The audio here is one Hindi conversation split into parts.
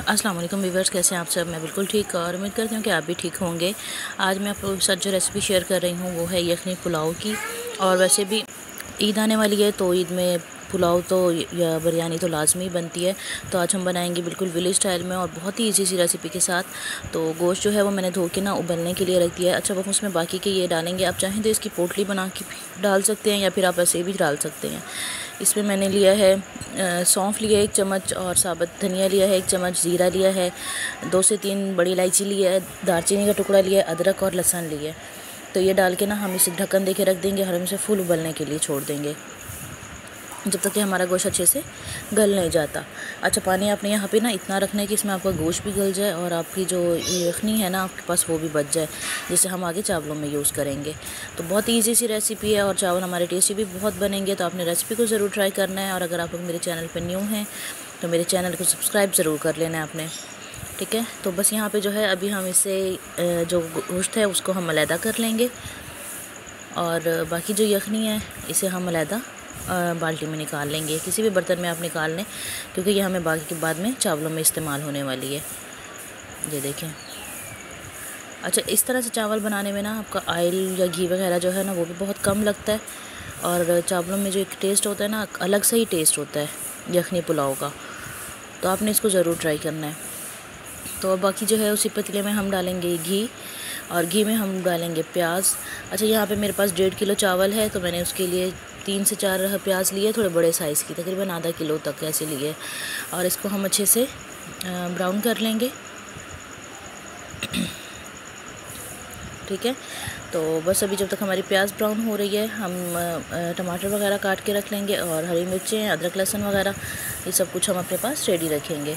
अस्सलाम वालेकुम व्यूअर्स, कैसे हैं आप सब। मैं बिल्कुल ठीक और उम्मीद करती हूँ कि आप भी ठीक होंगे। आज मैं आप लोगों के साथ जो रेसिपी शेयर कर रही हूँ वो है यखनी पुलाव की। और वैसे भी ईद आने वाली है तो ईद में पुलाव तो या बिरयानी तो लाजमी बनती है। तो आज हम बनाएंगे बिल्कुल विलेज स्टाइल में और बहुत ही ईजी सी रेसिपी के साथ। तो गोश्त जो है वो मैंने धो के ना उबलने के लिए रख दिया है। अच्छा, वो उसमें बाकी के ये डालेंगे। आप चाहें तो इसकी पोटली बना के भी डाल सकते हैं या फिर आप ऐसे भी डाल सकते हैं। इसमें मैंने लिया है सौंफ लिया है 1 चम्मच, और साबुत धनिया लिया है 1 चम्मच, ज़ीरा लिया है 2 से 3 बड़ी इलायची लिया है, दालचीनी का टुकड़ा लिया है, अदरक और लहसुन लिया है। तो ये डाल के ना हम इसे ढक्कन दे के रख देंगे और हम इसे फुल उबलने के लिए छोड़ देंगे जब तक कि हमारा गोश्त अच्छे से गल नहीं जाता। अच्छा, पानी आपने यहाँ पे ना इतना रखना है कि इसमें आपका गोश्त भी गल जाए और आपकी जो यखनी है ना आपके पास वो भी बच जाए, जिसे हम आगे चावलों में यूज़ करेंगे। तो बहुत ईजी सी रेसिपी है और चावल हमारे टेस्टी भी बहुत बनेंगे। तो आपने रेसिपी को ज़रूर ट्राई करना है। और अगर आप लोग मेरे चैनल पर न्यू हैं तो मेरे चैनल को सब्सक्राइब ज़रूर कर लेना है आपने, ठीक है। तो बस यहाँ पर जो है अभी हम इसे जो गोश्त है उसको हम अलहदा कर लेंगे और बाकी जो यखनी है इसे हम अलहदा बाल्टी में निकाल लेंगे। किसी भी बर्तन में आप निकाल लें क्योंकि ये हमें बाकी के बाद में चावलों में इस्तेमाल होने वाली है। ये देखें। अच्छा, इस तरह से चावल बनाने में ना आपका ऑयल या घी वगैरह जो है ना वो भी बहुत कम लगता है और चावलों में जो एक टेस्ट होता है ना अलग से ही टेस्ट होता है यखनी पुलाव का। तो आपने इसको ज़रूर ट्राई करना है। तो अब बाकी जो है उसी पतीले में हम डालेंगे घी और घी में हम डालेंगे प्याज। अच्छा, यहाँ पे मेरे पास 1.5 किलो चावल है तो मैंने उसके लिए 3 से 4 प्याज लिए, थोड़े बड़े साइज़ की, तकरीबन आधा किलो तक ऐसे लिए। और इसको हम अच्छे से ब्राउन कर लेंगे, ठीक है। तो बस अभी जब तक हमारी प्याज ब्राउन हो रही है हम टमाटर वगैरह काट के रख लेंगे और हरी मिर्चें, अदरक, लहसुन वगैरह ये सब कुछ हम अपने पास रेडी रखेंगे।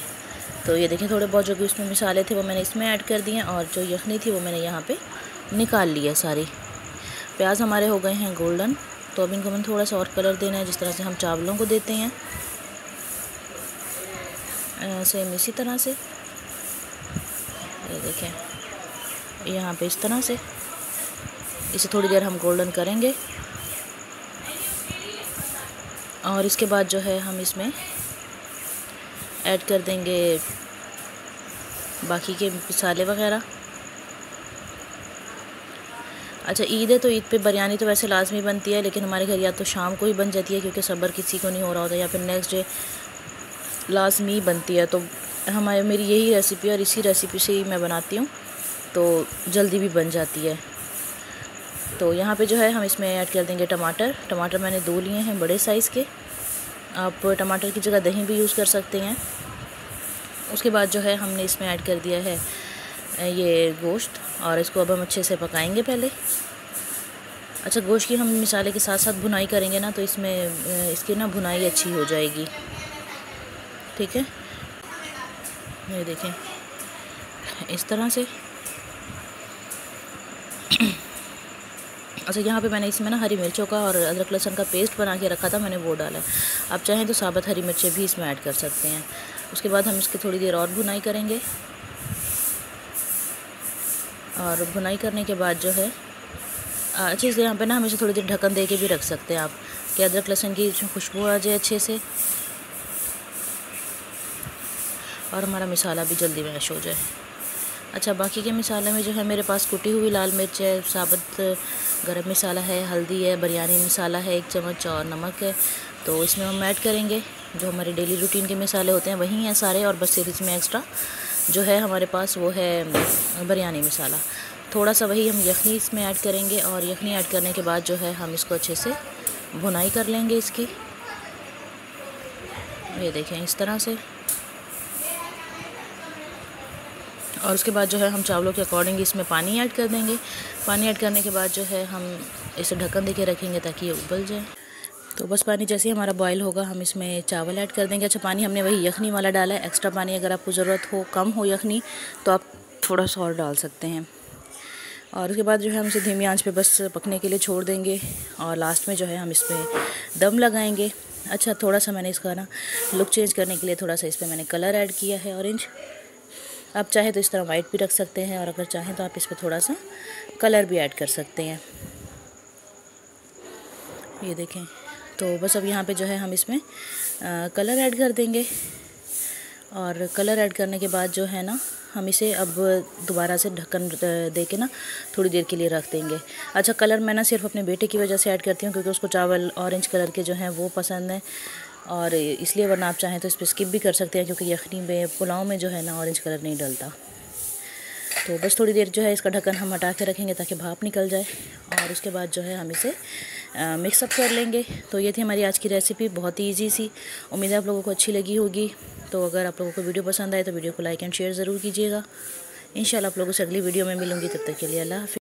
तो ये देखें, थोड़े बहुत जो भी उसमें मसाले थे वो मैंने इसमें ऐड कर दिए और जो यखनी थी वो मैंने यहाँ पे निकाल ली है सारी। प्याज हमारे हो गए हैं गोल्डन। तो अब इनको मैंने थोड़ा सा और कलर देना है जिस तरह से हम चावलों को देते हैं, सेम इसी तरह से। ये देखें, यहाँ पे इस तरह से इसे थोड़ी देर हम गोल्डन करेंगे और इसके बाद जो है हम इसमें ऐड कर देंगे बाकी के मसाले वगैरह। अच्छा, ईद है तो ईद पे बिरयानी तो वैसे लाजमी बनती है, लेकिन हमारे घर या तो शाम को ही बन जाती है क्योंकि सब्र किसी को नहीं हो रहा होता, या फिर नेक्स्ट डे लाजमी बनती है। तो मेरी यही रेसिपी और इसी रेसिपी से ही मैं बनाती हूँ तो जल्दी भी बन जाती है। तो यहाँ पे जो है हम इसमें ऐड कर देंगे टमाटर। टमाटर मैंने 2 लिए हैं बड़े साइज़ के। आप टमाटर की जगह दही भी यूज़ कर सकते हैं। उसके बाद जो है हमने इसमें ऐड कर दिया है ये गोश्त और इसको अब हम अच्छे से पकाएंगे पहले। अच्छा, गोश्त की हम मसाले के साथ साथ भुनाई करेंगे ना तो इसमें इसकी ना भुनाई अच्छी हो जाएगी, ठीक है। ये देखें इस तरह से। अच्छा, यहाँ पे मैंने इसमें ना हरी मिर्चों का और अदरक लहसुन का पेस्ट बना के रखा था, मैंने वो डाला है। आप चाहें तो साबुत हरी मिर्चें भी इसमें ऐड कर सकते हैं। उसके बाद हम इसकी थोड़ी देर और भुनाई करेंगे और भुनाई करने के बाद जो है अच्छे से यहाँ पे ना हमेशा थोड़ी देर ढक्कन दे के भी रख सकते हैं आप कि अदरक लहसुन की खुशबू आ जाए अच्छे से और हमारा मसाला भी जल्दी मैश हो जाए। अच्छा, बाकी के मसाले में जो है मेरे पास कुटी हुई लाल मिर्च है, साबुत गरम मसाला है, हल्दी है, बिरयानी मसाला है 1 चम्मच और नमक है। तो इसमें हम ऐड करेंगे जो हमारे डेली रूटीन के मसाले होते हैं वही हैं सारे, और बस सिर्फ इसमें एक्स्ट्रा जो है हमारे पास वो है बिरयानी मसाला। थोड़ा सा वही हम यखनी इसमें ऐड करेंगे और यखनी ऐड करने के बाद जो है हम इसको अच्छे से भुनाई कर लेंगे इसकी। ये देखें इस तरह से। और उसके बाद जो है हम चावलों के अकॉर्डिंग इसमें पानी ऐड कर देंगे। पानी ऐड करने के बाद जो है हम इसे ढक्कन दे के रखेंगे ताकि ये उबल जाए। तो बस पानी जैसे ही हमारा बॉयल होगा हम इसमें चावल ऐड कर देंगे। अच्छा, पानी हमने वही यखनी वाला डाला है। एक्स्ट्रा पानी अगर आपको ज़रूरत हो, कम हो यखनी, तो आप थोड़ा सा और डाल सकते हैं। और उसके बाद जो है हम इसे धीमी आंच पे बस पकने के लिए छोड़ देंगे और लास्ट में जो है हम इसमें दम लगाएंगे। अच्छा, थोड़ा सा मैंने इसका ना लुक चेंज करने के लिए थोड़ा सा इस पर मैंने कलर ऐड किया है ऑरेंज। आप चाहे तो इस तरह वाइट भी रख सकते हैं और अगर चाहें तो आप इस पर थोड़ा सा कलर भी ऐड कर सकते हैं। ये देखें। तो बस अब यहाँ पे जो है हम इसमें कलर ऐड कर देंगे और कलर ऐड करने के बाद जो है ना, हम इसे अब दोबारा से ढक्कन दे के ना थोड़ी देर के लिए रख देंगे। अच्छा, कलर मैं ना सिर्फ अपने बेटे की वजह से ऐड करती हूँ क्योंकि उसको चावल ऑरेंज कलर के जो हैं वो पसंद है, और इसलिए, वरना आप चाहें तो इस पर स्किप भी कर सकते हैं क्योंकि यखनी में, पुलाव में जो है ना ऑरेंज कलर नहीं डलता। तो बस थोड़ी देर जो है इसका ढक्कन हम हटा के रखेंगे ताकि भाप निकल जाए, और उसके बाद जो है हम इसे मिक्सअप कर लेंगे। तो ये थी हमारी आज की रेसिपी, बहुत ही ईजी सी। उम्मीद है आप लोगों को अच्छी लगी होगी। तो अगर आप लोगों को वीडियो पसंद आए तो वीडियो को लाइक एंड शेयर ज़रूर कीजिएगा। इंशाल्लाह आप लोगों से अगली वीडियो में मिलूँगी, तब तक के लिए अल्लाह हाफ़िज़।